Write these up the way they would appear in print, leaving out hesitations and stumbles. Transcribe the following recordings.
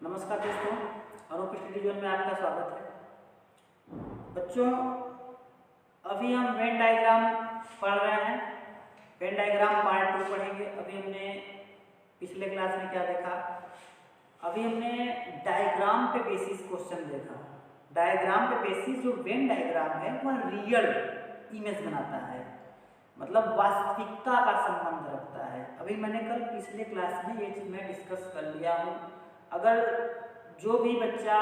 नमस्कार दोस्तों, Anoop study zone में आपका स्वागत है। बच्चों, अभी हम वेन डायग्राम पढ़ रहे हैं। वेन डायग्राम पार्ट 2 पढ़ेंगे। अभी हमने पिछले क्लास में क्या देखा? अभी हमने डायग्राम पे बेसिस क्वेश्चन देखा। डायग्राम पे बेसिस जो वेन डायग्राम है वह रियल इमेज बनाता है, मतलब वास्तविकता का संबंध रखता है। अभी मैंने कल पिछले क्लास में ये चीज़ मैं डिस्कस कर लिया हूँ। अगर जो भी बच्चा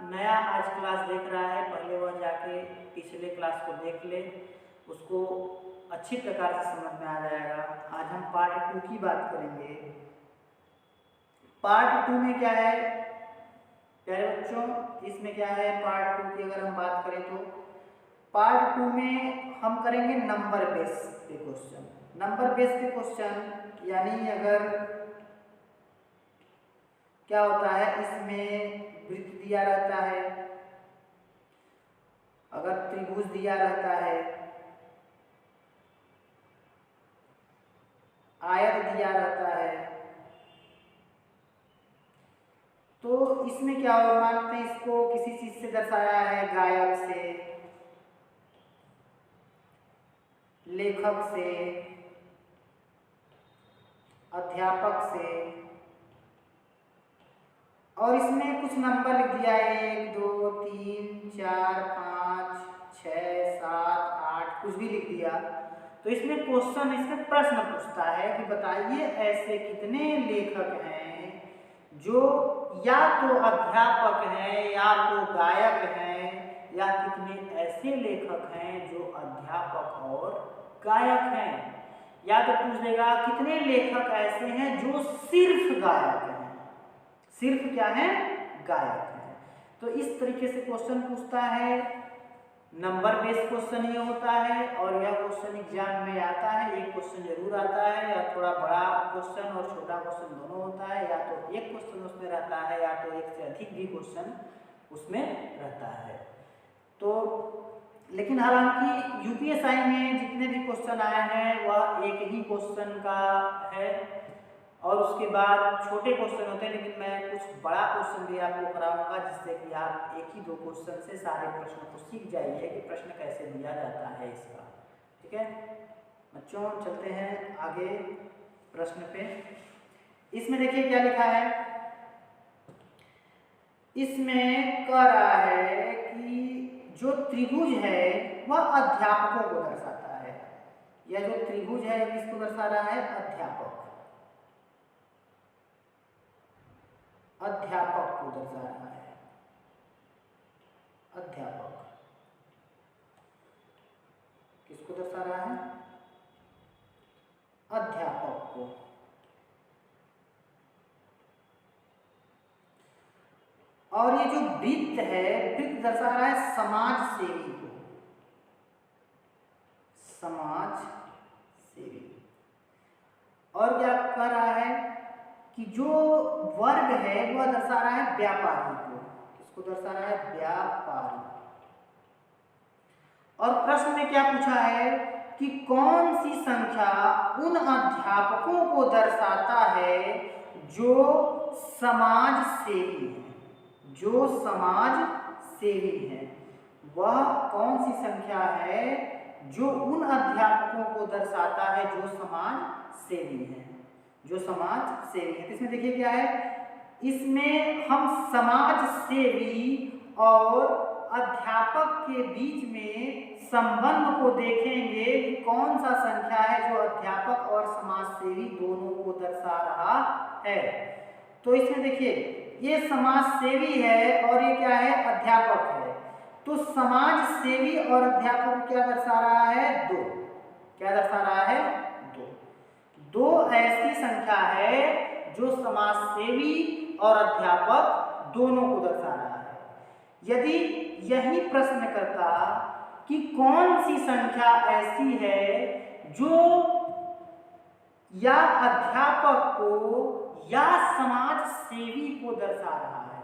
नया आज क्लास देख रहा है, पहले वह जाके पिछले क्लास को देख ले, उसको अच्छी प्रकार से समझ में आ जाएगा। आज हम पार्ट 2 की बात करेंगे। पार्ट 2 में क्या है प्यारे बच्चों? इसमें क्या है पार्ट 2 की अगर हम बात करें तो पार्ट 2 में हम करेंगे नंबर बेस पे क्वेश्चन। नंबर बेस पे क्वेश्चन यानी अगर क्या होता है, इसमें वृत्त दिया रहता है, अगर त्रिभुज दिया रहता है, आयत दिया रहता है, तो इसमें क्या हो, मानते हैं इसको किसी चीज से दर्शाया है, गायक से, लेखक से, अध्यापक से, और इसमें कुछ नंबर लिख दिया है 1 2 3 4 5 6 7 8 कुछ भी लिख दिया। तो इसमें क्वेश्चन, इसमें प्रश्न पूछता है कि बताइए ऐसे कितने लेखक हैं जो या तो अध्यापक हैं या तो गायक हैं, या कितने ऐसे लेखक हैं जो अध्यापक और गायक हैं, या तो पूछ देगा कितने लेखक ऐसे हैं जो सिर्फ गायक हैं। सिर्फ क्या है? गायक है। तो इस तरीके से क्वेश्चन पूछता है। नंबर बेस्ड क्वेश्चन ये होता है और यह क्वेश्चन एग्जाम में आता है। एक क्वेश्चन जरूर आता है, या थोड़ा बड़ा क्वेश्चन और छोटा क्वेश्चन दोनों होता है, या तो एक क्वेश्चन उसमें रहता है या तो एक से अधिक भी क्वेश्चन उसमें रहता है। तो लेकिन हालांकि यूपीएसआई में जितने भी क्वेश्चन आए हैं वह एक ही क्वेश्चन का है और उसके बाद छोटे क्वेश्चन होते हैं, लेकिन मैं कुछ बड़ा क्वेश्चन भी आपको कराऊंगा जिससे कि आप एक ही 2 क्वेश्चन से सारे प्रश्नों को सीख जाइए कि प्रश्न कैसे दिया जाता है इसका। ठीक है बच्चों, चलते हैं आगे प्रश्न पे। इसमें देखिए क्या लिखा है। इसमें कह रहा है कि जो त्रिभुज है वह अध्यापकों को दर्शाता है। यह जो त्रिभुज है किसको दर्शा रहा है? अध्यापक को दर्शा रहा है। अध्यापक किसको दर्शा रहा है? अध्यापक को। और ये जो वृत्त है, वृत्त दर्शा रहा है समाज सेवी को। समाज सेवी। और क्या कह रहा है कि जो वर्ग है वह दर्शा रहा है व्यापारी को। किसको दर्शा रहा है? व्यापारी। और प्रश्न में क्या पूछा है कि कौन सी संख्या उन अध्यापकों को दर्शाता है जो समाज सेवी है। जो समाज सेवी है वह कौन सी संख्या है जो उन अध्यापकों को दर्शाता है जो समाज सेवी है। जो समाज सेवी है। इसमें देखिए क्या है, इसमें हम समाज सेवी और अध्यापक के बीच में संबंध को देखेंगे कि कौन सा संख्या है जो अध्यापक और समाज सेवी दोनों को दर्शा रहा है। तो इसमें देखिए ये समाज सेवी है और ये क्या है? अध्यापक है। तो समाज सेवी और अध्यापक क्या दर्शा रहा है? 2। क्या दर्शा रहा है? 2 ऐसी संख्या है जो समाज सेवी और अध्यापक दोनों को दर्शा रहा है। यदि यही प्रश्न करता कि कौन सी संख्या ऐसी है जो या अध्यापक को या समाज सेवी को दर्शा रहा है,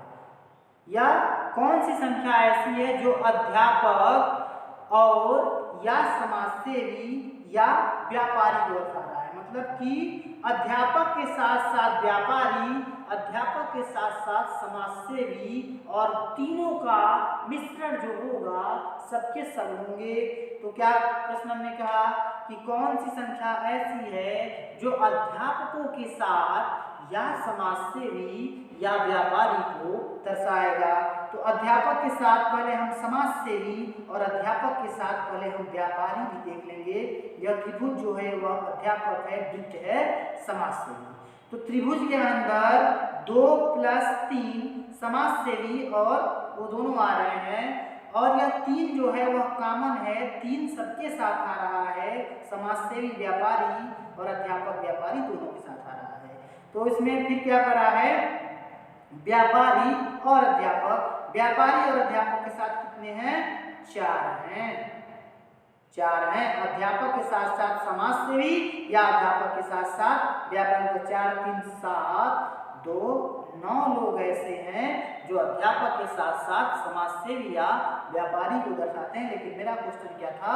या कौन सी संख्या ऐसी है जो अध्यापक और या समाज सेवी या व्यापारी को दर्शा रहा है, मतलब कि अध्यापक के साथ साथ व्यापारी, अध्यापक के साथ साथ समाजसेवी और तीनों का मिश्रण जो होगा सबके सब होंगे। तो क्या प्रश्न हमने कहा कि कौन सी संख्या ऐसी है जो अध्यापकों के साथ या समाजसेवी या व्यापारी को दर्शाएगा। तो अध्यापक के साथ पहले हम समाजसेवी और अध्यापक के साथ पहले हम व्यापारी भी देख लेंगे। यह त्रिभुज जो है वह अध्यापक है, वृत्त है समाजसेवी। तो त्रिभुज के अंदर 2 + 3 समाजसेवी और वो दोनों आ रहे हैं, और यह 3 जो है वह कॉमन है, 3 सबके साथ आ रहा है, समाजसेवी व्यापारी और अध्यापक व्यापारी दोनों के साथ आ रहा है। तो इसमें फिर क्या करा है, व्यापारी और अध्यापक, व्यापारी और अध्यापक के साथ कितने हैं, 4 हैं, 4 हैं। अध्यापक के साथ साथ समाजसेवी या अध्यापक के साथ साथ व्यापारी, तो 4 3 7 2 9 लोग ऐसे हैं जो अध्यापक के साथ साथ समाजसेवी या व्यापारी को दर्शाते हैं। लेकिन मेरा क्वेश्चन क्या था,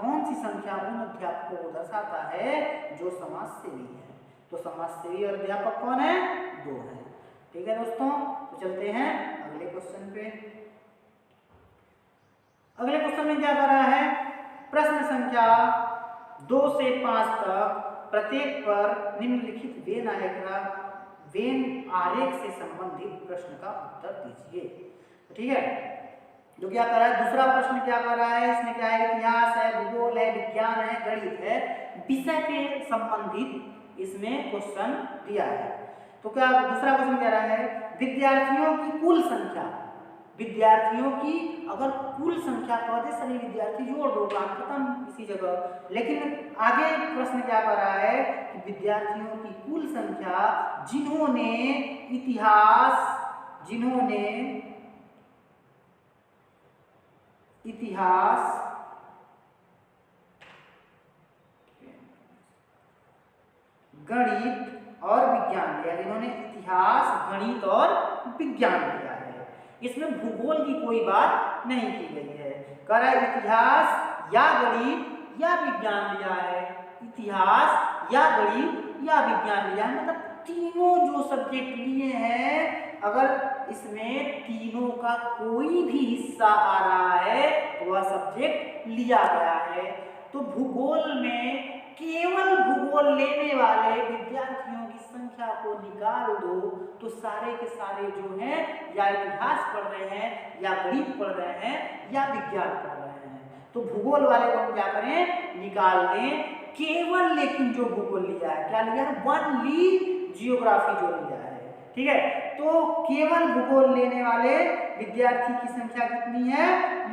कौन सी संख्या उन अध्यापकों को दर्शाता है जो समाजसेवी है। तो समाजसेवी और अध्यापक कौन है, 2 है। ठीक है दोस्तों, तो चलते हैं अगले क्वेश्चन पे। अगले क्वेश्चन में क्या कर रहा है, प्रश्न संख्या 2 से 5 तक प्रत्येक पर निम्नलिखित वेन आरेख से संबंधित प्रश्न का उत्तर दीजिए। ठीक है, जो क्या कर रहा है, दूसरा प्रश्न क्या कर रहा है, इसमें क्या है, इतिहास है, भूगोल है, विज्ञान है, गणित है, विषय के संबंधित इसमें क्वेश्चन दिया है। तो क्या दूसरा क्वेश्चन कह रहा है, विद्यार्थियों की कुल संख्या, विद्यार्थियों की अगर कुल संख्या कह दे, सभी विद्यार्थी जोड़ दो, काम खत्म इसी जगह। लेकिन आगे प्रश्न क्या कर रहा है कि विद्यार्थियों की कुल संख्या जिन्होंने इतिहास गणित और विज्ञान लिया, जिन्होंने इतिहास, गणित और विज्ञान लिया है। इसमें भूगोल की कोई बात नहीं की गई है। कह रहा है इतिहास या गणित या विज्ञान लिया है, इतिहास या गणित या विज्ञान लिया है, मतलब तीनों जो सब्जेक्ट लिए हैं, अगर इसमें तीनों का कोई भी हिस्सा आ रहा है तो वह सब्जेक्ट लिया गया है। तो भूगोल में केवल भूगोल लेने वाले विद्यार्थियों की संख्या को निकाल दो तो सारे के सारे जो हैं या इतिहास पढ़ रहे हैं या गणित पढ़ रहे हैं या विज्ञान पढ़ रहे हैं। तो भूगोल वाले को हम क्या करें, निकाल दें केवल, लेकिन जो भूगोल लिया है, क्या लिया है, ओनली जियोग्राफी जो लिया है। ठीक है, तो केवल भूगोल लेने वाले विद्यार्थी की संख्या कितनी है,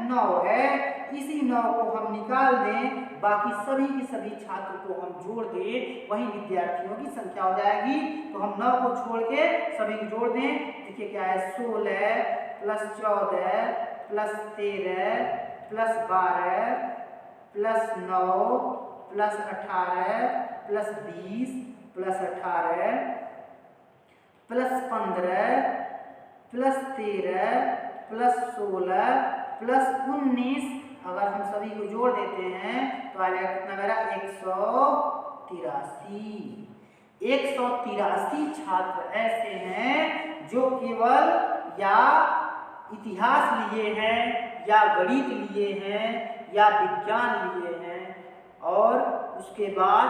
9 है। इसी 9 को हम निकाल दें, बाकी सभी के सभी छात्र को हम जोड़ दें, वही विद्यार्थियों की संख्या हो जाएगी। तो हम 9 को छोड़ के सभी को जोड़ दें, देखिए क्या है, 16 + 14 + 13 + 12 + 9 + 18 + 20 + 18 + 15 + 13 + 16 + 19, अगर हम सभी को जोड़ देते हैं तो आ जाएगा कितना मेरा, 183 छात्र ऐसे हैं जो केवल या इतिहास लिए हैं या गणित लिए हैं या विज्ञान लिए हैं। और उसके बाद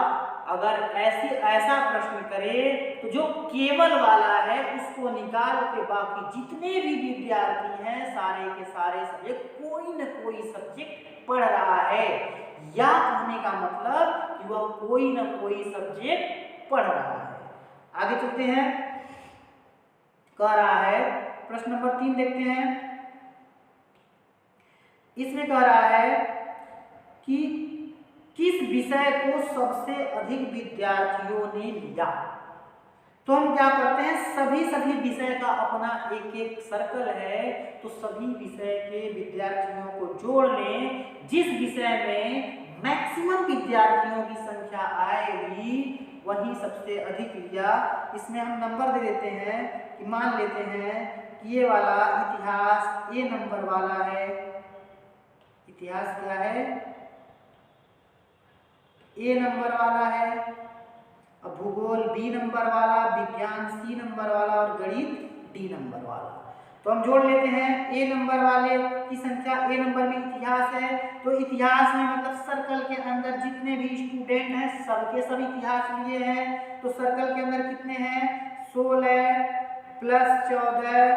अगर ऐसा प्रश्न करे तो जो केवल वाला है उसको निकाल के बाकी जितने भी विद्यार्थी हैं सारे के सारे सब्जेक्ट, कोई न कोई सब्जेक्ट पढ़ रहा है, या कहने का मतलब कि वह कोई न कोई सब्जेक्ट पढ़ रहा है। आगे चलते हैं, कह रहा है प्रश्न नंबर 3 देखते हैं। इसमें कह रहा है कि किस विषय को सबसे अधिक विद्यार्थियों ने लिया। तो हम क्या करते हैं, सभी विषय का अपना एक एक सर्कल है, तो सभी विषय के विद्यार्थियों को जोड़ लें, जिस विषय में मैक्सिमम विद्यार्थियों की संख्या आएगी वही सबसे अधिक लिया। इसमें हम नंबर दे देते हैं कि मान लेते हैं कि ये वाला इतिहास ए नंबर वाला है, इतिहास क्या है, ए नंबर वाला है, अब भूगोल बी नंबर वाला, विज्ञान सी नंबर वाला और गणित डी नंबर वाला। तो हम जोड़ लेते हैं। ए नंबर वाले की संख्या, ए नंबर में इतिहास है, तो इतिहास में मतलब सर्कल के अंदर जितने भी स्टूडेंट हैं सबके सब इतिहास लिए हैं। तो सर्कल के अंदर कितने हैं? 16 plus 14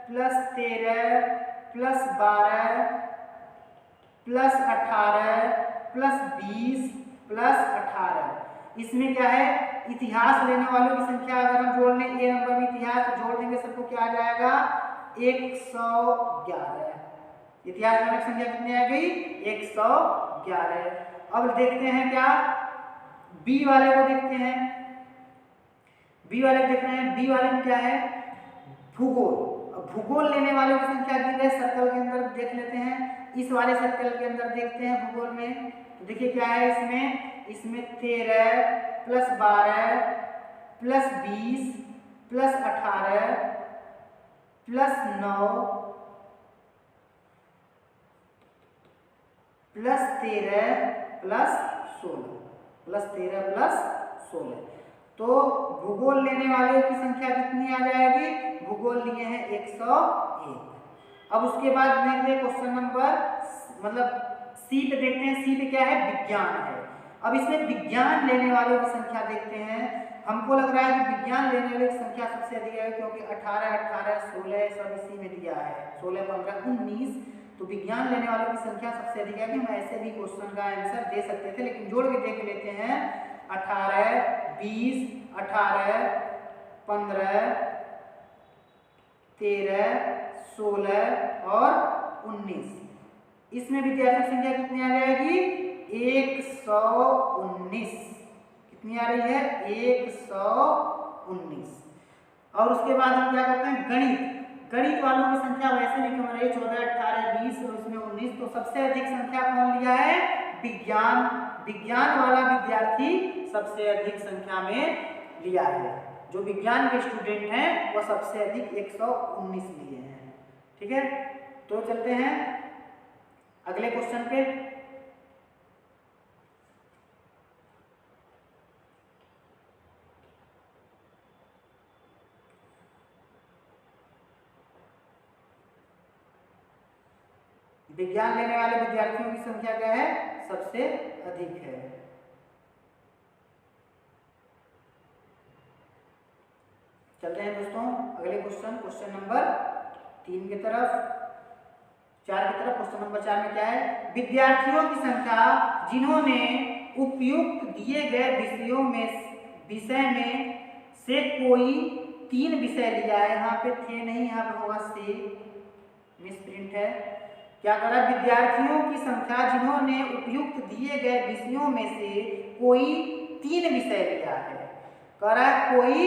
plus 13 plus 12 plus 18 plus 20 plus 18। इसमें क्या है? इतिहास लेने वालों की संख्या अगर हम जोड़ लें, ए नंबर में इतिहास जोड़ देंगे सबको, क्या आ जाएगा? 111। इतिहास में संख्या कितनी आ गई? 111। अब देखते हैं क्या, बी वाले को देखते हैं। बी वाले देख रहे हैं, बी वाले में क्या है? भूगोल। अब भूगोल लेने वालों की संख्या दी है, सर्कल के अंदर देख लेते हैं। इस वाले सर्कल के अंदर देखते हैं भूगोल में, तो देखिए क्या है इसमें 13 plus 12 plus 20 plus 18 plus 9 plus 13 plus 16 plus 13 plus 16। तो भूगोल लेने वाले की संख्या कितनी आ जाएगी? भूगोल लिए हैं 101। अब उसके बाद देखते हैं क्वेश्चन नंबर मतलब सी पे देखते हैं। सी पे क्या है? विज्ञान है। अब इसमें विज्ञान लेने वालों की संख्या देखते हैं। हमको लग रहा है कि विज्ञान लेने वालों की संख्या सबसे अधिक है, क्योंकि 18 18 16 सब इसी में दिया है, 16 15 19। तो विज्ञान लेने वालों की संख्या सबसे अधिक है। कि हम ऐसे भी क्वेश्चन का आंसर दे सकते थे, लेकिन जोड़ के देख लेते हैं। 18 20 18 15 13 16 और 19। इसमें विद्यार्थी संख्या कितनी आ जाएगी? 119। कितनी आ रही है? 119। और उसके बाद हम क्या करते हैं? गणित। गणित वालों की संख्या वैसे भी कम रही है, 14 18 20 और इसमें 19। तो सबसे अधिक संख्या कौन लिया है? विज्ञान। विज्ञान वाला विद्यार्थी सबसे अधिक संख्या में लिया है। जो विज्ञान के स्टूडेंट हैं वो सबसे अधिक 119 लिए हैं। ठीक है, तो चलते हैं अगले क्वेश्चन पे। विज्ञान लेने वाले विद्यार्थियों की संख्या क्या है? सबसे अधिक है। चलते हैं दोस्तों अगले क्वेश्चन नंबर 3 की तरफ, 4 की तरफ। क्वेश्चन नंबर 4 में क्या है? विद्यार्थियों की संख्या जिन्होंने उपयुक्त दिए गए विषय में से कोई 3 विषय लिया है। यहाँ पे थे नहीं, यहाँ पे होगा से, मिसप्रिंट है। क्या करा? विद्यार्थियों की संख्या जिन्होंने उपयुक्त दिए गए विषयों में से कोई 3 विषय लिया है। कह रहा है कोई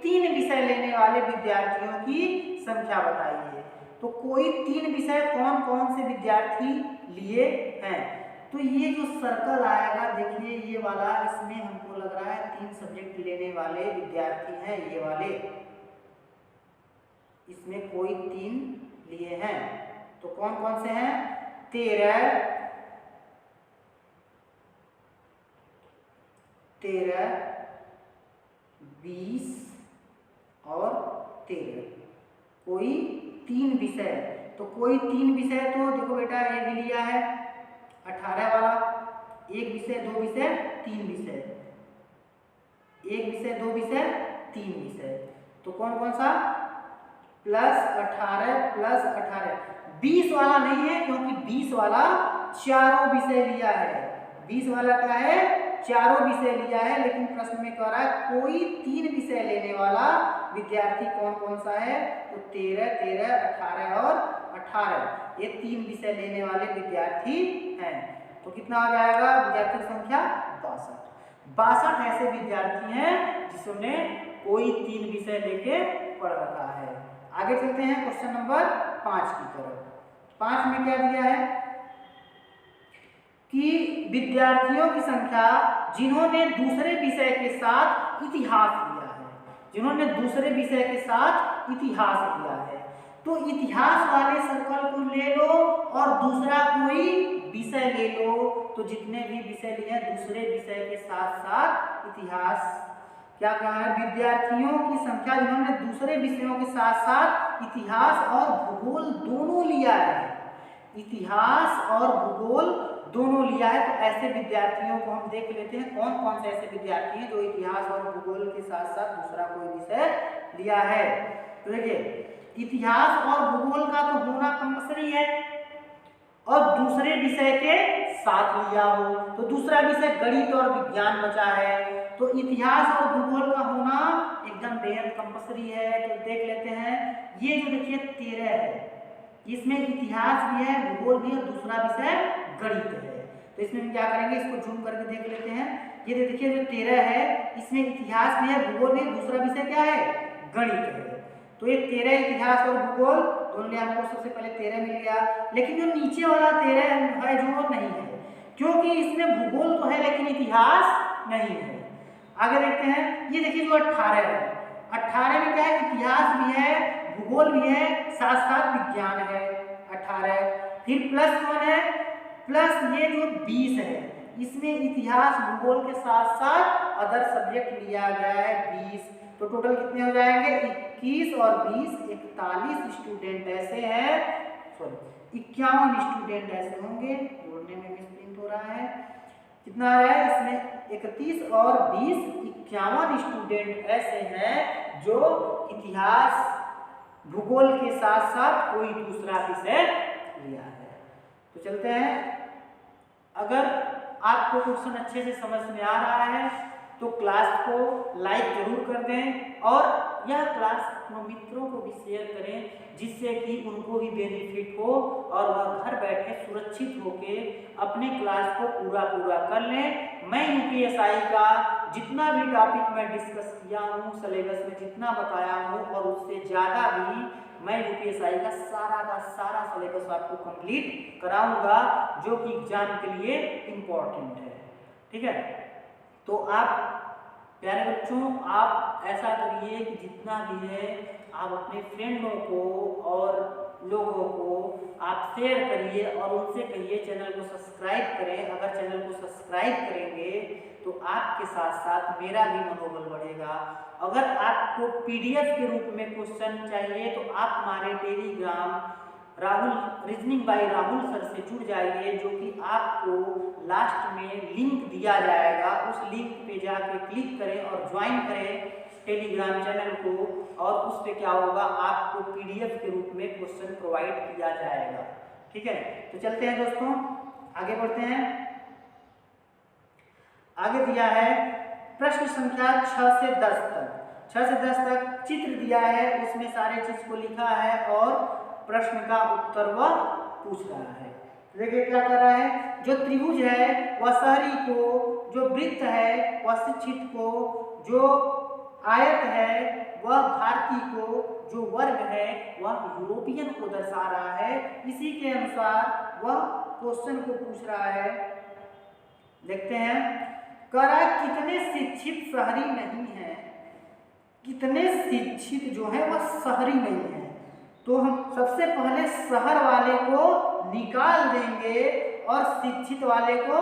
3 विषय लेने वाले विद्यार्थियों की संख्या बताइए। तो कोई 3 विषय कौन कौन से विद्यार्थी लिए हैं? तो ये जो सर्कल आएगा देखिए ये वाला, इसमें हमको लग रहा है 3 सब्जेक्ट लेने वाले विद्यार्थी हैं ये वाले। इसमें कोई 3 लिए हैं। तो कौन कौन से हैं? 13 20 और 13। कोई 3 विषय। तो कोई 3 विषय, तो देखो बेटा ये भी लिया है 18 वाला, 1 विषय 2 विषय 3 विषय, 1 विषय 2 विषय 3 विषय। तो कौन कौन सा? प्लस 18 20 वाला नहीं है, क्योंकि 20 वाला चारों विषय लिया है। 20 वाला क्या है? चारों विषय लिया है। लेकिन प्रश्न में कह रहा है कोई 3 विषय लेने वाला विद्यार्थी कौन कौन सा है? तो 13 13 18 और 18 ये 3 विषय लेने वाले विद्यार्थी हैं। तो कितना आ जाएगा विद्यार्थी संख्या? 62 ऐसे विद्यार्थी हैं जिसने कोई 3 विषय लेके पढ़ रखा है। आगे चलते हैं क्वेश्चन नंबर 5 की तरफ। 5 में क्या दिया है कि विद्यार्थियों की संख्या जिन्होंने दूसरे विषय के साथ इतिहास लिया है। जिन्होंने दूसरे विषय के साथ इतिहास लिया है, तो इतिहास वाले सर्कल को ले लो और दूसरा कोई विषय ले लो। तो जितने भी विषय लिए दूसरे विषय के साथ साथ इतिहास क्या कहा है, विद्यार्थियों की संख्या जिन्होंने दूसरे विषयों के साथ साथ इतिहास और भूगोल दोनों लिया है, इतिहास और भूगोल दोनों लिया है। तो ऐसे विद्यार्थियों को हम देख लेते हैं कौन कौन से ऐसे विद्यार्थी हैं जो इतिहास और भूगोल के साथ साथ दूसरा कोई विषय लिया है। तो देखिए इतिहास और भूगोल का तो होना कंपलसरी है और दूसरे विषय के साथ लिया हो, तो दूसरा विषय गणित और विज्ञान बचा है, तो इतिहास और भूगोल का होना एकदम बेहद कंपलसरी है। तो देख लेते हैं, ये जो देखिए 13 है, इसमें इतिहास भी है, भूगोल भी है, दूसरा विषय गणित है। तो इसमें हम क्या करेंगे, इसको जूम करके देख लेते हैं। ये देखिए जो 13 है, इसमें इतिहास भी है, भूगोल भी है, दूसरा विषय क्या है, गणित है। तो ये 13 इतिहास और भूगोल दोनों ने आपको सबसे पहले 13 मिल गया। लेकिन जो नीचे वाला 13 है जो नहीं है, क्योंकि इसमें भूगोल तो है लेकिन इतिहास नहीं है। आगे देखते हैं, ये देखिए जो 18 है, 18 में क्या है, इतिहास भी है, भूगोल भी है, साथ साथ विज्ञान है 18। फिर प्लस कौन है, प्लस ये जो 20 है, इसमें इतिहास भूगोल के साथ साथ अदर सब्जेक्ट लिया गया है 20। तो टोटल कितने हो जाएंगे, 21 और 20 41 स्टूडेंट ऐसे हैं, सॉरी 51 स्टूडेंट ऐसे होंगे, जोड़ने में मिसप्रिंट हो रहा है। कितना आ रहा है इसमें, 31 और 20 51 स्टूडेंट ऐसे हैं जो इतिहास भूगोल के साथ साथ कोई दूसरा विषय लिया है। तो चलते हैं, अगर आपको क्वेश्चन अच्छे से समझ में आ रहा है तो क्लास को लाइक जरूर कर दें और यह क्लास अपने मित्रों को भी शेयर करें, जिससे कि उनको भी बेनिफिट हो और वह घर बैठे सुरक्षित होके अपने क्लास को पूरा कर लें। मैं यूपीएसआई का जितना भी टॉपिक मैं डिस्कस किया हूँ, सिलेबस में जितना बताया हूँ और उससे ज़्यादा भी मैं यूपीएसआई का सारा सिलेबस आपको कंप्लीट कराऊंगा, जो कि एग्जाम के लिए इम्पोर्टेंट है। ठीक है, तो आप प्यारे बच्चों, आप ऐसा करिए कि जितना भी है आप अपने फ्रेंडों को और लोगों को आप शेयर करिए और उनसे कहिए चैनल को सब्सक्राइब करें। अगर चैनल को सब्सक्राइब करेंगे तो आपके साथ साथ मेरा भी मनोबल बढ़ेगा। अगर आपको पीडीएफ के रूप में क्वेश्चन चाहिए तो आप हमारे Telegram Rahul reasoning bye Rahul sir से जुड़ जाइए, जो कि आपको लास्ट में लिंक दिया जाएगा। उस लिंक पे जाके क्लिक करें और ज्वाइन करें टेलीग्राम चैनल को, और उस पे क्या होगा, आपको पीडीएफ के रूप में क्वेश्चन प्रोवाइड किया जाएगा। ठीक है, तो चलते हैं दोस्तों, आगे बढ़ते हैं। आगे दिया है प्रश्न संख्या 6 से 10 तक। 6 से 10 तक चित्र दिया है, उसमें सारे चीज को लिखा है और प्रश्न का उत्तर वह पूछ रहा है। देखिए क्या कर रहा है, जो त्रिभुज है वह शहरी को, जो वृत्त है वह शिक्षित को, जो आयत है वह भारतीय को, जो वर्ग है वह यूरोपियन को दर्शा रहा है। इसी के अनुसार वह क्वेश्चन को पूछ रहा है। देखते हैं, कह रहा है कितने शिक्षित शहरी नहीं है, कितने शिक्षित जो है वह शहरी नहीं है। तो हम सबसे पहले शहर वाले को निकाल देंगे और शिक्षित वाले को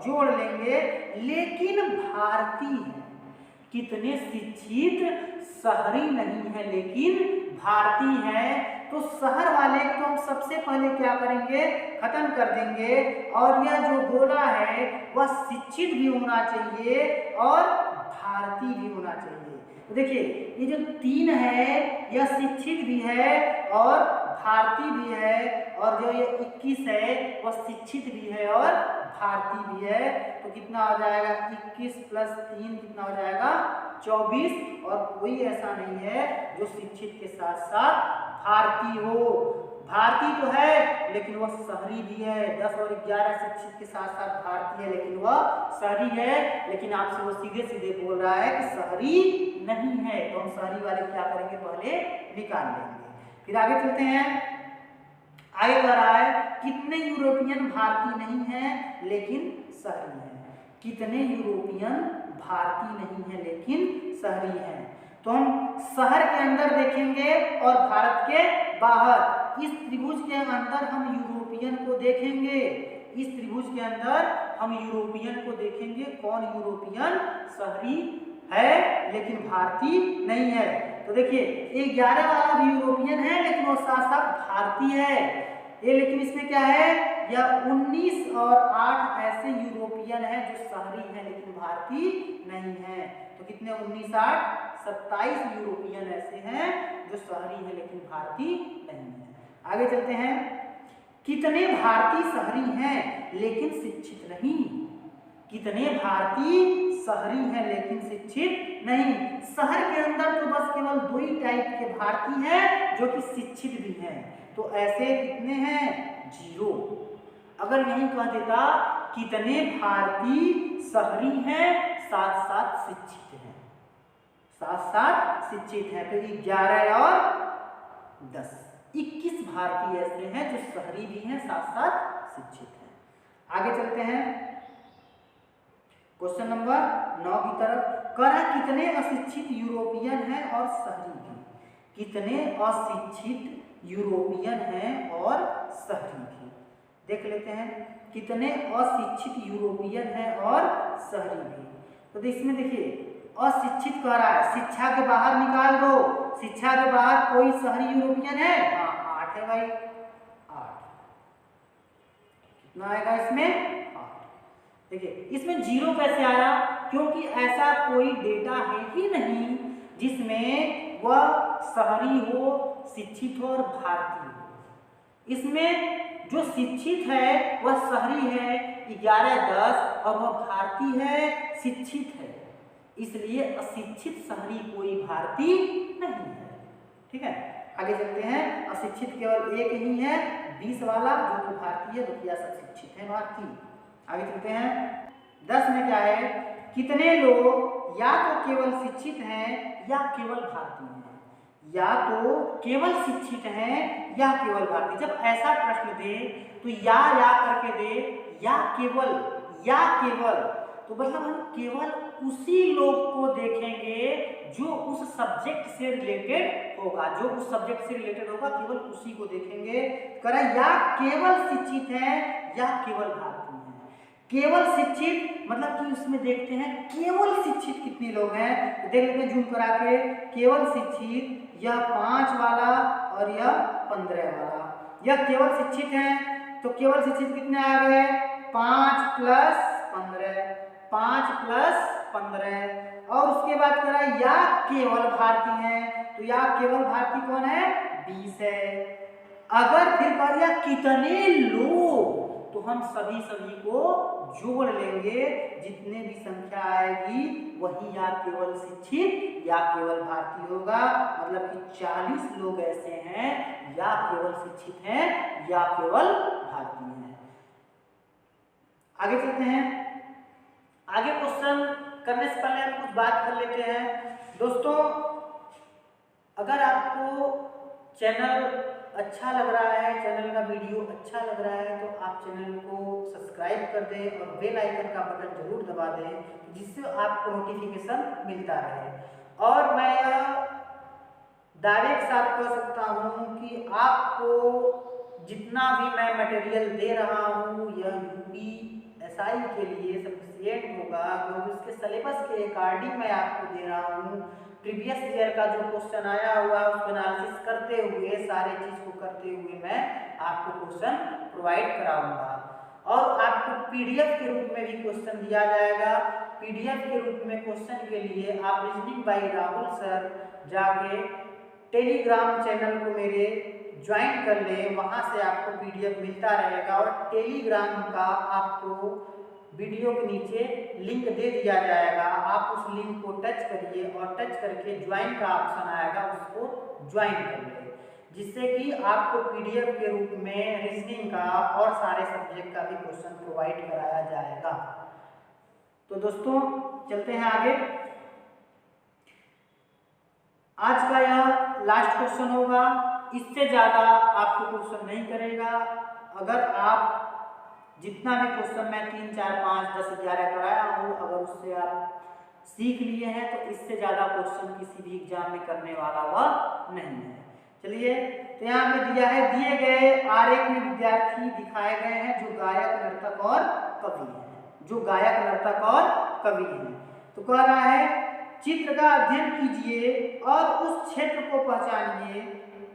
जोड़ लेंगे, लेकिन भारतीय है। कितने शिक्षित शहरी नहीं है लेकिन भारतीय है, तो शहर वाले को हम सबसे पहले क्या करेंगे, खत्म कर देंगे। और यह जो गोला है वह शिक्षित भी होना चाहिए और भारतीय भी होना चाहिए। तो देखिए ये जो 3 है यह शिक्षित भी है और भारतीय भी है, और जो ये 21 है वह शिक्षित भी है और भारतीय भी है। तो कितना हो जाएगा, 21 + 3 कितना हो जाएगा, 24। और कोई ऐसा नहीं है जो शिक्षित के साथ साथ भारतीय हो। भारतीय तो है लेकिन वह शहरी भी है। 10 और 11 शिक्षित के साथ साथ भारतीय है लेकिन वह शहरी है, लेकिन आपसे वो सीधे सीधे बोल रहा है कि शहरी नहीं है। तो हम शहरी वाले क्या करेंगे, पहले निकाल लेंगे। फिर आगे चलते हैं, आगे कह रहा है कितने यूरोपियन भारतीय नहीं है लेकिन शहरी है। कितने यूरोपियन भारतीय नहीं है लेकिन शहरी है। तो हम शहर के अंदर देखेंगे और भारत के बाहर। इस त्रिभुज के अंदर हम यूरोपियन को देखेंगे, इस त्रिभुज के अंदर हम यूरोपियन को देखेंगे। कौन यूरोपियन, शहरी है लेकिन भारतीय नहीं है। तो देखिए 11 वाला भी यूरोपियन है लेकिन वो साथ साथ भारतीय है ये, लेकिन इसमें क्या है या 19 और 8 ऐसे यूरोपियन हैं जो शहरी हैं लेकिन भारतीय नहीं है। तो कितने 19 8 27 यूरोपियन ऐसे हैं जो शहरी हैं लेकिन भारतीय नहीं है। आगे चलते हैं, कितने भारतीय शहरी हैं लेकिन शिक्षित नहीं। कितने भारतीय शहरी हैं लेकिन शिक्षित नहीं। शहर के अंदर तो बस केवल 2 ही टाइप के भारतीय हैं जो कि शिक्षित भी हैं। तो ऐसे कितने हैं 0। अगर यही कह देता कितने भारतीय शहरी हैं साथ साथ शिक्षित हैं, साथ साथ शिक्षित हैं, तो 11 और 10 21 भारतीय ऐसे हैं जो शहरी भी हैं साथ साथ शिक्षित हैं। आगे चलते हैं क्वेश्चन नंबर 9 की तरफ। कह कितने अशिक्षित यूरोपियन हैं और शहरी भी। कितने अशिक्षित यूरोपियन हैं और शहरी भी, देख लेते हैं कितने अशिक्षित यूरोपियन हैं और शहरी भी। तो इसमें देखिए अशिक्षित कह रहा है, शिक्षा के बाहर निकाल दो, शिक्षा के बाहर कोई शहरी यूरोपियन है? हाँ 8 है भाई, 8। कितना आएगा इसमें? 8। देखिए इसमें 0 कैसे आया? क्योंकि ऐसा कोई डेटा है ही नहीं जिसमें वह शहरी हो, शिक्षित हो और भारतीय हो। इसमें जो शिक्षित है वह शहरी है 11 10 और वह भारतीय है शिक्षित है, इसलिए अशिक्षित शहरी कोई भारतीय नहीं है। ठीक है, आगे चलते हैं। अशिक्षित केवल एक ही है 20 वाला जो कि भारतीय है, बाकी सब शिक्षित है भारतीय। आगे चलते हैं 10 में क्या है, कितने लोग या तो केवल शिक्षित हैं या केवल भारतीय हैं। या तो केवल शिक्षित हैं या केवल भारतीय। जब ऐसा प्रश्न दे तो या करके दे या केवल, तो मतलब हम केवल उसी लोग को देखेंगे जो उस सब्जेक्ट से रिलेटेड होगा, जो उस सब्जेक्ट से रिलेटेड होगा केवल उसी को देखेंगे। करा या केवल शिक्षित है या केवल भारतीय है। केवल शिक्षित मतलब कि उसमें देखते हैं केवल शिक्षित कितने लोग हैं, तो देख लेते हैं जूम करा के। केवल शिक्षित यह 5 वाला और यह 15 वाला, यह केवल शिक्षित है। तो केवल शिक्षित कितने आ गए? 5 + 15, 5 + 15। और उसके बाद कह रहा है या केवल भारतीय है, तो या केवल भारतीय कौन है? 20 है। अगर फिर कह दिया कितने लोग, तो हम सभी को जोड़ लेंगे, जितने भी संख्या आएगी वही या केवल शिक्षित या केवल भारतीय होगा। मतलब कि 40 लोग ऐसे हैं या केवल शिक्षित हैं या केवल भारतीय हैं। आगे चलते हैं। आगे क्वेश्चन करने से पहले हम कुछ बात कर लेते हैं। दोस्तों अगर आपको चैनल अच्छा लग रहा है, चैनल का वीडियो अच्छा लग रहा है, तो आप चैनल को सब्सक्राइब कर दें और बेल आइकन का बटन जरूर दबा दें, जिससे आपको नोटिफिकेशन मिलता रहे। और मैं डायरेक्ट साफ कर सकता हूँ कि आपको जितना भी मैं मटेरियल दे रहा हूँ यह UPSI के लिए सफिशिएंट होगा, क्योंकि उसके सिलेबस के अकॉर्डिंग मैं आपको दे रहा हूँ। प्रीवियस ईयर का जो क्वेश्चन आया हुआ है उसको एनालिसिस करते हुए, सारे चीज को करते हुए मैं आपको क्वेश्चन प्रोवाइड कराऊंगा। और आपको PDF के रूप में भी क्वेश्चन दिया जाएगा। PDF के रूप में क्वेश्चन के लिए आप रीजनिंग बाय राहुल सर जाके टेलीग्राम चैनल को मेरे ज्वाइन कर लें, वहां से आपको PDF मिलता रहेगा। और टेलीग्राम का आपको वीडियो के नीचे लिंक दे दिया जाएगा, आप उस लिंक को टच करिए और टच करके ज्वाइन का ऑप्शन आएगा, उसको ज्वाइन कर लें, जिससे कि आपको PDF के रूप में रीजनिंग का और सारे सब्जेक्ट का भी क्वेश्चन प्रोवाइड कराया जाएगा। तो दोस्तों चलते हैं आगे। आज का यह लास्ट क्वेश्चन होगा, इससे ज़्यादा आपको क्वेश्चन नहीं करेगा। अगर आप जितना भी क्वेश्चन मैं 3 4 5 10 11 कराया हूँ, अगर उससे आप सीख लिए हैं तो इससे ज़्यादा क्वेश्चन किसी भी एग्जाम में करने वाला हुआ नहीं है। चलिए, तो यहाँ पे दिया है, दिए गए आरेख में विद्यार्थी दिखाए गए हैं जो गायक नर्तक और कवि हैं, जो गायक नर्तक और कवि हैं। तो कह रहा है चित्र का अध्ययन कीजिए और उस क्षेत्र को पहचानिए,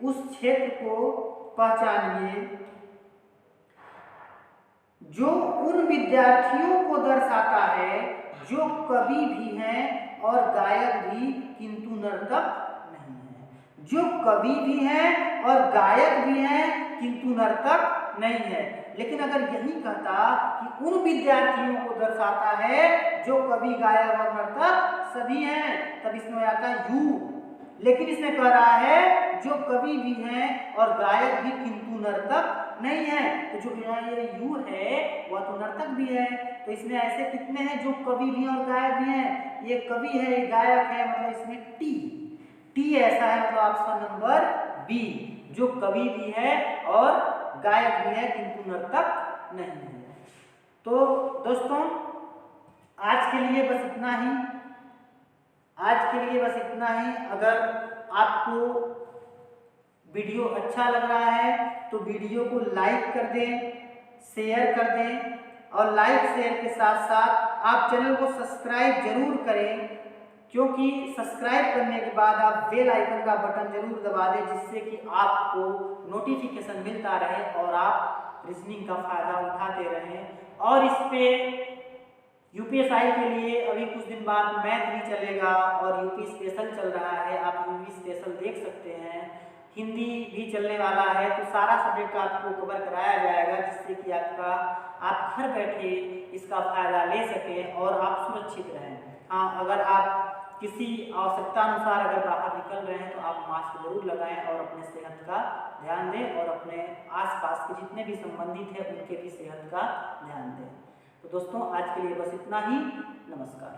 उस क्षेत्र को पहचानिए जो उन विद्यार्थियों को दर्शाता है जो कवि भी हैं और गायक भी किंतु नर्तक नहीं है। जो कवि भी हैं और गायक भी हैं किंतु नर्तक नहीं है। लेकिन अगर यही कहता कि उन विद्यार्थियों को दर्शाता है जो कवि, गायक और नर्तक सभी हैं, तब इसमें आता है यू। लेकिन इसमें कह रहा है जो कवि भी हैं और गायक भी किंतु नर्तक नहीं है, तो जो यहाँ ये यू है वह तो नर्तक भी है। तो इसमें ऐसे कितने हैं जो कवि भी और गायक भी हैं? ये कवि है, ये गायक है, मतलब इसमें टी ऐसा है, मतलब ऑप्शन नंबर बी, जो कवि भी है और गायक भी है किंतु नर्तक नहीं है। तो दोस्तों आज के लिए बस इतना ही, आज के लिए बस इतना ही। अगर आपको वीडियो अच्छा लग रहा है तो वीडियो को लाइक कर दें, शेयर कर दें, और लाइक शेयर के साथ साथ आप चैनल को सब्सक्राइब जरूर करें, क्योंकि सब्सक्राइब करने के बाद आप बेल आइकन का बटन जरूर दबा दें, जिससे कि आपको नोटिफिकेशन मिलता रहे और आप रीजनिंग का फायदा उठाते रहें। और इस पे यूपीएसआई के लिए अभी कुछ दिन बाद मैथ भी चलेगा और यूपी स्पेशल चल रहा है, आप यूपी स्पेशल देख सकते हैं। हिंदी भी चलने वाला है, तो सारा सब्जेक्ट आपको कवर कराया जाएगा, जिससे कि आप घर बैठे इसका फायदा ले सकें और आप सुरक्षित रहें। हाँ, अगर आप किसी आवश्यकता अनुसार अगर बाहर निकल रहे हैं तो आप मास्क जरूर लगाएं और अपने सेहत का ध्यान दें और अपने आसपास के जितने भी संबंधित हैं उनके भी सेहत का ध्यान दें। तो दोस्तों आज के लिए बस इतना ही। नमस्कार।